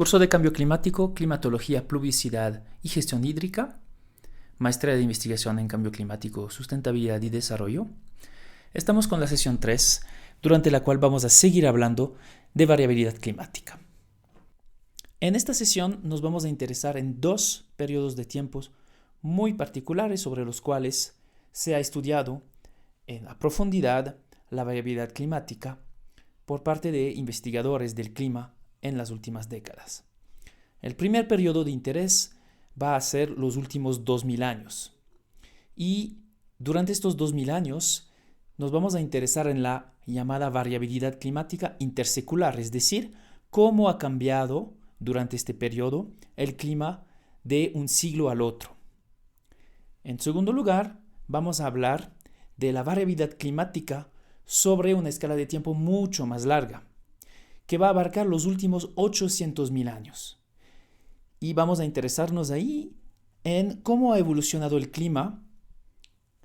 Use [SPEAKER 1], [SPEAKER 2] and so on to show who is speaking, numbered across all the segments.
[SPEAKER 1] Curso de Cambio Climático, Climatología, Pluviosidad y Gestión Hídrica. Maestría de Investigación en Cambio Climático, Sustentabilidad y Desarrollo. Estamos con la sesión 3, durante la cual vamos a seguir hablando de variabilidad climática. En esta sesión nos vamos a interesar en dos periodos de tiempos muy particulares sobre los cuales se ha estudiado a profundidad la variabilidad climática por parte de investigadores del clima en las últimas décadas. El primer periodo de interés va a ser los últimos 2000 años. Y durante estos 2000 años nos vamos a interesar en la llamada variabilidad climática intersecular, es decir, cómo ha cambiado durante este periodo el clima de un siglo al otro. En segundo lugar, vamos a hablar de la variabilidad climática sobre una escala de tiempo mucho más larga, que va a abarcar los últimos 800.000 años. Y vamos a interesarnos ahí en cómo ha evolucionado el clima,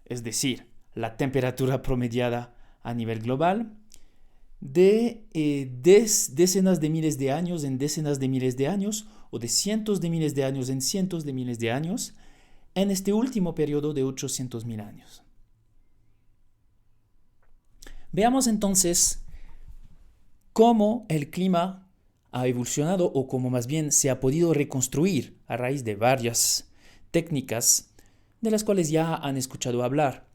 [SPEAKER 1] es decir, la temperatura promediada a nivel global, de decenas de miles de años en decenas de miles de años, o de cientos de miles de años en cientos de miles de años, en este último periodo de 800.000 años. Veamos entonces cómo el clima ha evolucionado o cómo más bien se ha podido reconstruir a raíz de varias técnicas de las cuales ya han escuchado hablar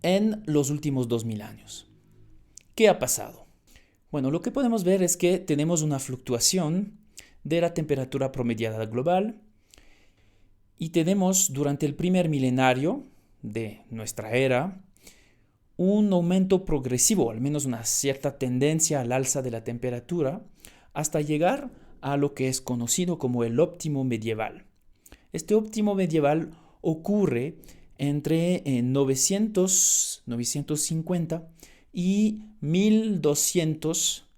[SPEAKER 1] en los últimos 2000 años. ¿Qué ha pasado? Bueno, lo que podemos ver es que tenemos una fluctuación de la temperatura promediada global y tenemos durante el primer milenario de nuestra era un aumento progresivo, al menos una cierta tendencia al alza de la temperatura, hasta llegar a lo que es conocido como el óptimo medieval. Este óptimo medieval ocurre entre 950 y 1200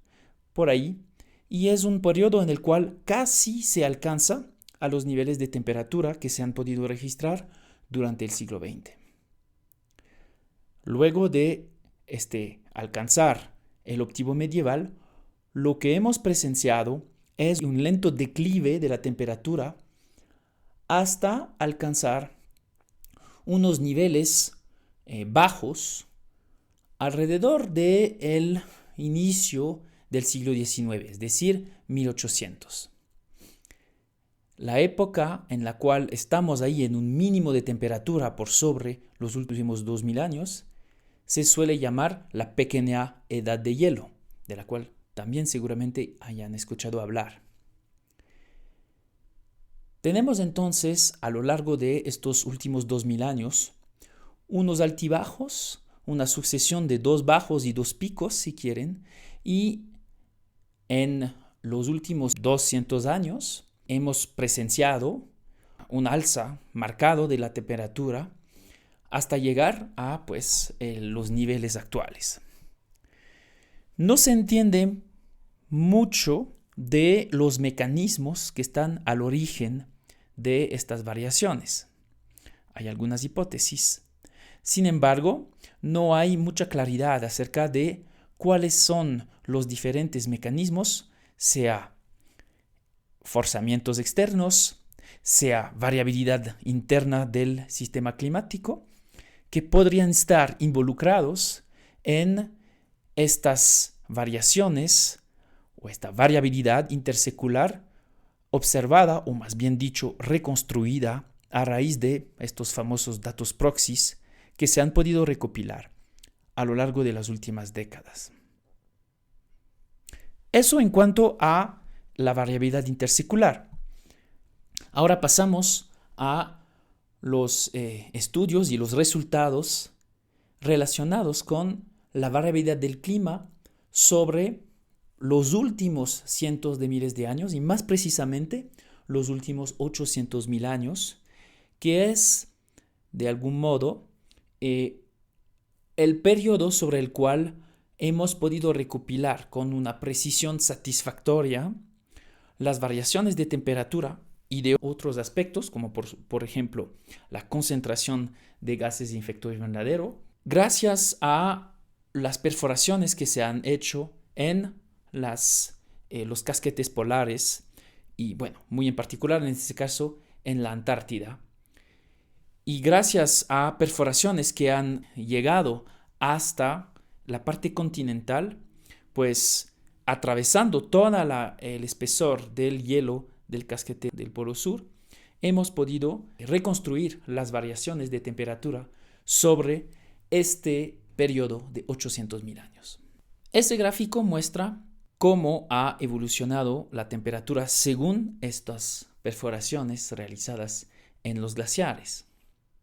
[SPEAKER 1] por ahí, y es un periodo en el cual casi se alcanza a los niveles de temperatura que se han podido registrar durante el siglo XX. Luego de alcanzar el óptimo medieval, lo que hemos presenciado es un lento declive de la temperatura hasta alcanzar unos niveles bajos alrededor del inicio del siglo XIX, es decir, 1800. La época en la cual estamos ahí en un mínimo de temperatura por sobre los últimos 2000 años se suele llamar la pequeña edad de hielo, de la cual también seguramente hayan escuchado hablar. Tenemos entonces a lo largo de estos últimos 2000 años unos altibajos, una sucesión de dos bajos y dos picos si quieren, y en los últimos 200 años hemos presenciado un alza marcado de la temperatura hasta llegar a los niveles actuales. No se entiende mucho de los mecanismos que están al origen de estas variaciones. Hay algunas hipótesis. Sin embargo, no hay mucha claridad acerca de cuáles son los diferentes mecanismos, sea forzamientos externos, sea variabilidad interna del sistema climático, que podrían estar involucrados en estas variaciones o esta variabilidad intersecular observada, o más bien dicho, reconstruida a raíz de estos famosos datos proxies que se han podido recopilar a lo largo de las últimas décadas. Eso en cuanto a la variabilidad intersecular. Ahora pasamos a los estudios y los resultados relacionados con la variabilidad del clima sobre los últimos cientos de miles de años y más precisamente los últimos 800.000 años, que es de algún modo el periodo sobre el cual hemos podido recopilar con una precisión satisfactoria las variaciones de temperatura y de otros aspectos, como por ejemplo la concentración de gases de efecto invernadero, gracias a las perforaciones que se han hecho en las los casquetes polares y, bueno, muy en particular en este caso en la Antártida. Y gracias a perforaciones que han llegado hasta la parte continental, pues atravesando todo el espesor del hielo del casquete del Polo Sur, hemos podido reconstruir las variaciones de temperatura sobre este periodo de 800.000 años. Este gráfico muestra cómo ha evolucionado la temperatura según estas perforaciones realizadas en los glaciares.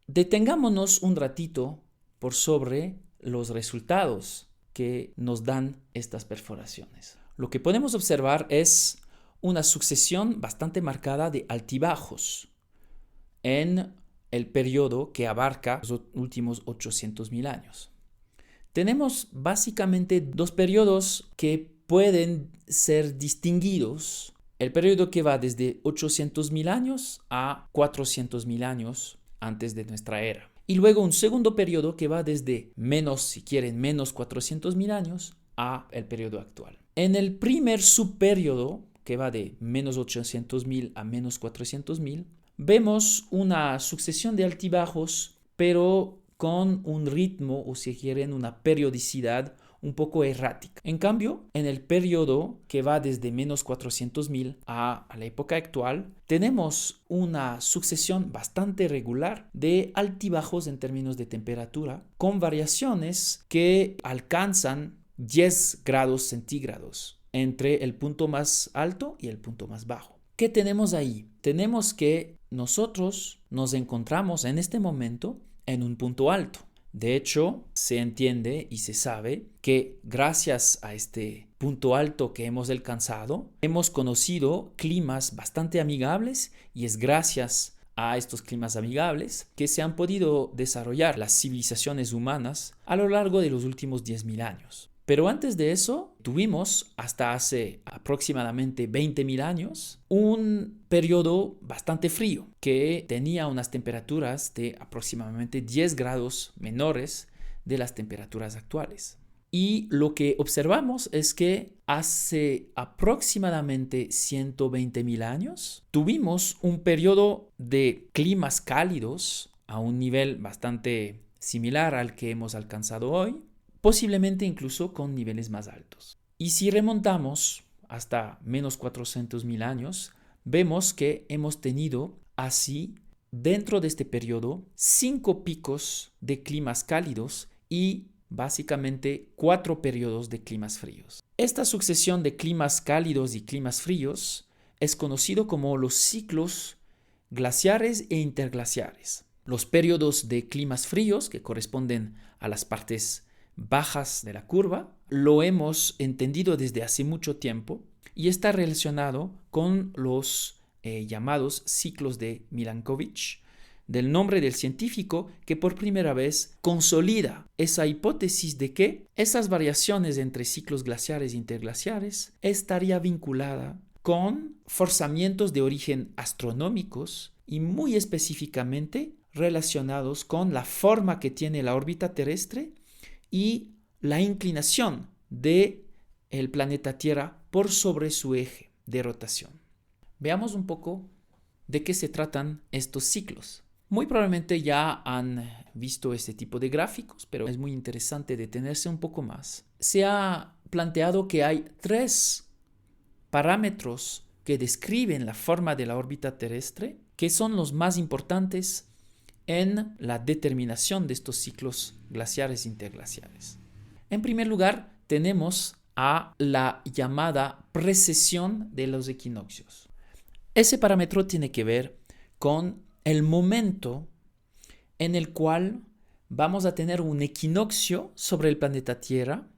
[SPEAKER 1] Detengámonos un ratito por sobre los resultados que nos dan estas perforaciones. Lo que podemos observar es una sucesión bastante marcada de altibajos en el periodo que abarca los últimos 800.000 años. Tenemos básicamente dos periodos que pueden ser distinguidos. El periodo que va desde 800.000 años a 400.000 años antes de nuestra era. Y luego un segundo periodo que va desde menos 400.000 años a el periodo actual. En el primer subperiodo, que va de menos 800.000 a menos 400.000, vemos una sucesión de altibajos, pero con un ritmo, o si quieren, una periodicidad un poco errática. En cambio, en el periodo que va desde menos 400.000 a la época actual, tenemos una sucesión bastante regular de altibajos en términos de temperatura, con variaciones que alcanzan 10 grados centígrados entre el punto más alto y el punto más bajo. ¿Qué tenemos ahí? Tenemos que nosotros nos encontramos en este momento en un punto alto. De hecho, se entiende y se sabe que gracias a este punto alto que hemos alcanzado, hemos conocido climas bastante amigables y es gracias a estos climas amigables que se han podido desarrollar las civilizaciones humanas a lo largo de los últimos 10.000 años. Pero antes de eso, tuvimos hasta hace aproximadamente 20.000 años un periodo bastante frío que tenía unas temperaturas de aproximadamente 10 grados menores de las temperaturas actuales. Y lo que observamos es que hace aproximadamente 120.000 años tuvimos un periodo de climas cálidos a un nivel bastante similar al que hemos alcanzado hoy, posiblemente incluso con niveles más altos. Y si remontamos hasta menos 400.000 años, vemos que hemos tenido así, dentro de este periodo, 5 picos de climas cálidos y básicamente 4 periodos de climas fríos. Esta sucesión de climas cálidos y climas fríos es conocido como los ciclos glaciares e interglaciares. Los periodos de climas fríos, que corresponden a las partes bajas de la curva, lo hemos entendido desde hace mucho tiempo y está relacionado con los llamados ciclos de Milankovitch, del nombre del científico que por primera vez consolida esa hipótesis de que esas variaciones entre ciclos glaciares e interglaciares estaría vinculada con forzamientos de origen astronómicos y muy específicamente relacionados con la forma que tiene la órbita terrestre y la inclinación del planeta Tierra por sobre su eje de rotación. Veamos un poco de qué se tratan estos ciclos. Muy probablemente ya han visto este tipo de gráficos, pero es muy interesante detenerse un poco más. Se ha planteado que hay 3 parámetros que describen la forma de la órbita terrestre, que son los más importantes en la determinación de estos ciclos glaciares e interglaciares. En primer lugar, tenemos a la llamada precesión de los equinoccios. Ese parámetro tiene que ver con el momento en el cual vamos a tener un equinoccio sobre el planeta Tierra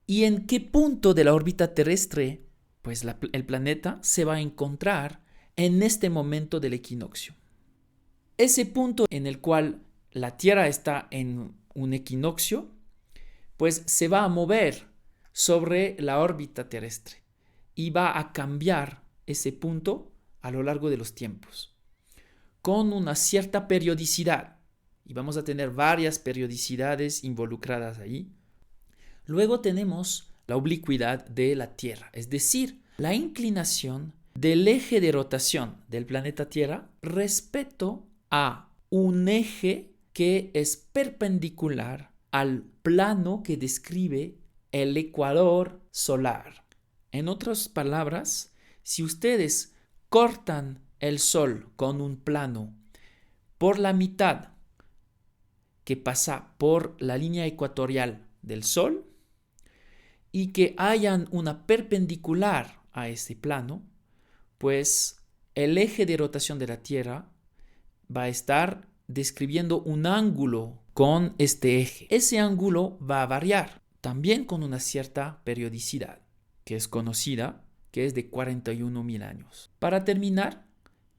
[SPEAKER 1] y en qué punto de la órbita terrestre pues el planeta se va a encontrar en este momento del equinoccio. Ese punto en el cual la Tierra está en un equinoccio, pues se va a mover sobre la órbita terrestre y va a cambiar ese punto a lo largo de los tiempos, con una cierta periodicidad. Y vamos a tener varias periodicidades involucradas ahí. Luego tenemos la oblicuidad de la Tierra, es decir, la inclinación del eje de rotación del planeta Tierra respecto a un eje que es perpendicular al plano que describe el ecuador solar. En otras palabras, si ustedes cortan el Sol con un plano por la mitad que pasa por la línea ecuatorial del Sol y que hayan una perpendicular a este plano, pues el eje de rotación de la Tierra va a estar describiendo un ángulo con este eje. Ese ángulo va a variar también con una cierta periodicidad, que es conocida, que es de 41.000 años. Para terminar,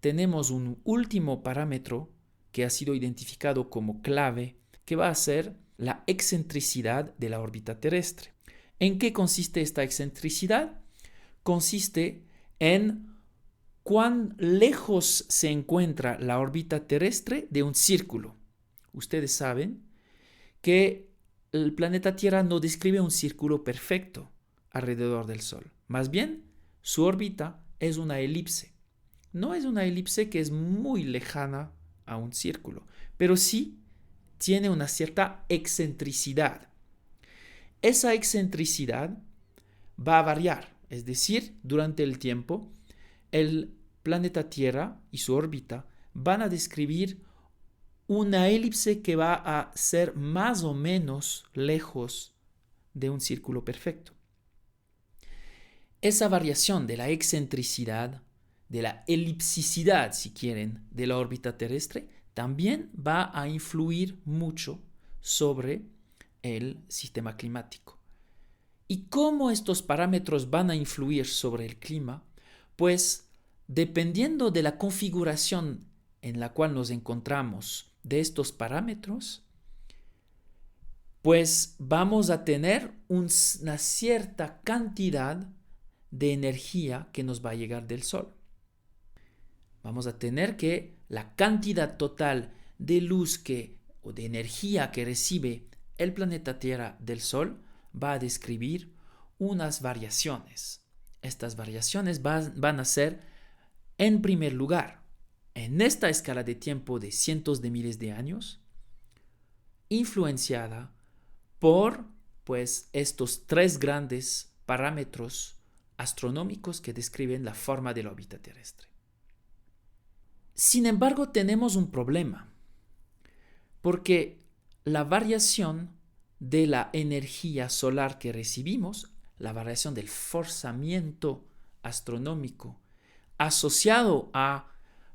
[SPEAKER 1] tenemos un último parámetro que ha sido identificado como clave, que va a ser la excentricidad de la órbita terrestre. ¿En qué consiste esta excentricidad? Consiste en cuán lejos se encuentra la órbita terrestre de un círculo. Ustedes saben que el planeta Tierra no describe un círculo perfecto alrededor del Sol. Más bien, su órbita es una elipse. No es una elipse que es muy lejana a un círculo, pero sí tiene una cierta excentricidad. Esa excentricidad va a variar, es decir, durante el tiempo, el planeta Tierra y su órbita van a describir una elipse que va a ser más o menos lejos de un círculo perfecto. Esa variación de la excentricidad, de la elipsicidad, si quieren, de la órbita terrestre, también va a influir mucho sobre el sistema climático. ¿Y cómo estos parámetros van a influir sobre el clima? Pues dependiendo de la configuración en la cual nos encontramos de estos parámetros, pues vamos a tener una cierta cantidad de energía que nos va a llegar del Sol. Vamos a tener que la cantidad total de luz o de energía que recibe el planeta Tierra del Sol va a describir unas variaciones. Estas variaciones van a ser, en primer lugar, en esta escala de tiempo de cientos de miles de años, influenciada por estos tres grandes parámetros astronómicos que describen la forma de la órbita terrestre. Sin embargo, tenemos un problema, porque la variación de la energía solar que recibimos, la variación del forzamiento astronómico asociado a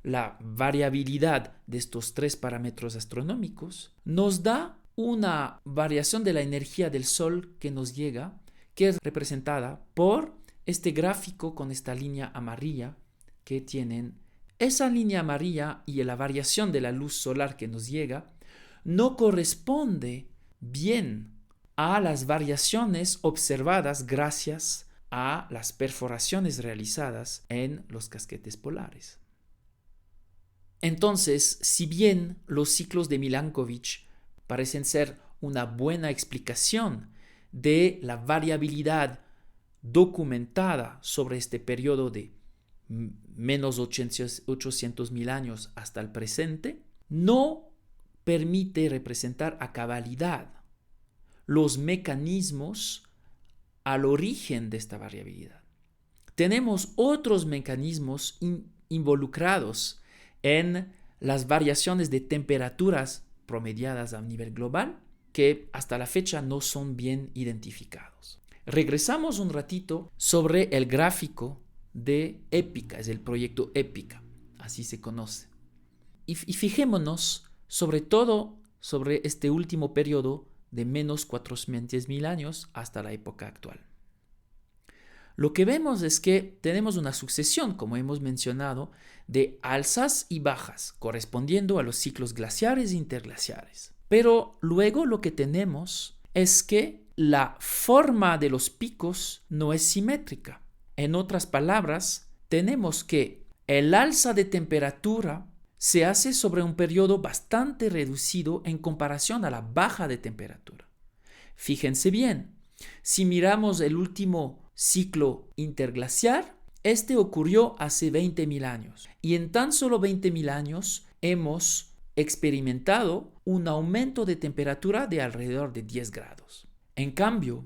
[SPEAKER 1] la variabilidad de estos tres parámetros astronómicos, nos da una variación de la energía del Sol que nos llega, que es representada por este gráfico con esta línea amarilla que tienen. Esa línea amarilla y la variación de la luz solar que nos llega no corresponde bien a las variaciones observadas gracias a las perforaciones realizadas en los casquetes polares. Entonces, si bien los ciclos de Milankovitch parecen ser una buena explicación de la variabilidad documentada sobre este periodo de menos 800.000 años hasta el presente, no permite representar a cabalidad los mecanismos al origen de esta variabilidad. Tenemos otros mecanismos involucrados en las variaciones de temperaturas promediadas a nivel global que hasta la fecha no son bien identificados. Regresamos un ratito sobre el gráfico de EPICA, es el proyecto EPICA, así se conoce. Y fijémonos sobre todo sobre este último periodo de menos 400.000 años hasta la época actual. Lo que vemos es que tenemos una sucesión, como hemos mencionado, de alzas y bajas, correspondiendo a los ciclos glaciares e interglaciares. Pero luego lo que tenemos es que la forma de los picos no es simétrica. En otras palabras, tenemos que el alza de temperatura se hace sobre un periodo bastante reducido en comparación a la baja de temperatura. Fíjense bien, si miramos el último ciclo interglaciar, Este ocurrió hace 20.000 años y en tan solo 20.000 años hemos experimentado un aumento de temperatura de alrededor de 10 grados. En cambio,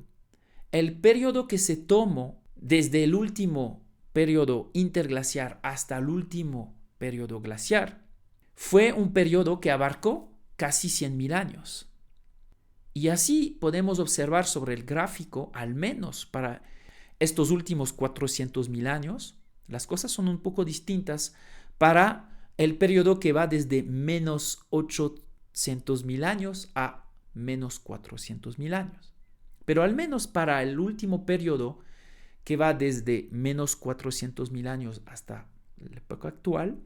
[SPEAKER 1] el periodo que se tomó desde el último periodo interglaciar hasta el último periodo glaciar fue un periodo que abarcó casi 100.000 años. Y así podemos observar sobre el gráfico, al menos para estos últimos 400.000 años, las cosas son un poco distintas para el periodo que va desde menos 800.000 años a menos 400.000 años. Pero al menos para el último periodo que va desde menos 400.000 años hasta la época actual,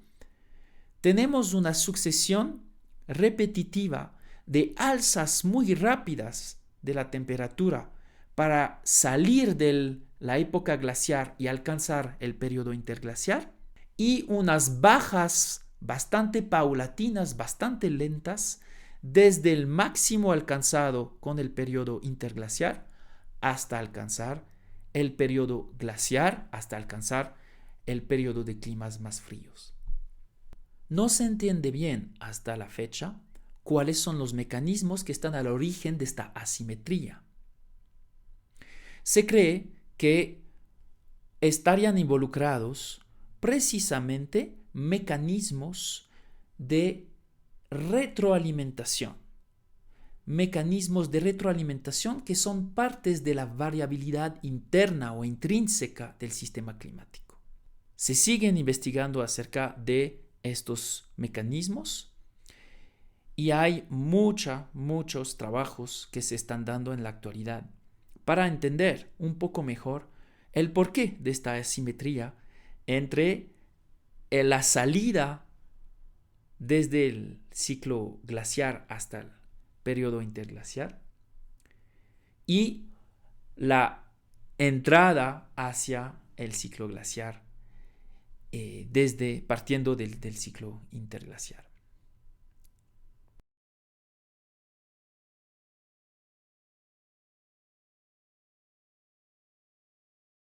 [SPEAKER 1] tenemos una sucesión repetitiva de alzas muy rápidas de la temperatura para salir de la época glaciar y alcanzar el periodo interglaciar, y unas bajas bastante paulatinas, bastante lentas, desde el máximo alcanzado con el periodo interglaciar hasta alcanzar el periodo glaciar, hasta alcanzar el periodo de climas más fríos. No se entiende bien hasta la fecha cuáles son los mecanismos que están al origen de esta asimetría. Se cree que estarían involucrados precisamente mecanismos de retroalimentación. Mecanismos de retroalimentación que son partes de la variabilidad interna o intrínseca del sistema climático. Se siguen investigando acerca de estos mecanismos y hay muchos trabajos que se están dando en la actualidad para entender un poco mejor el porqué de esta asimetría entre la salida desde el ciclo glaciar hasta el periodo interglaciar y la entrada hacia el ciclo glaciar partiendo del ciclo interglaciar.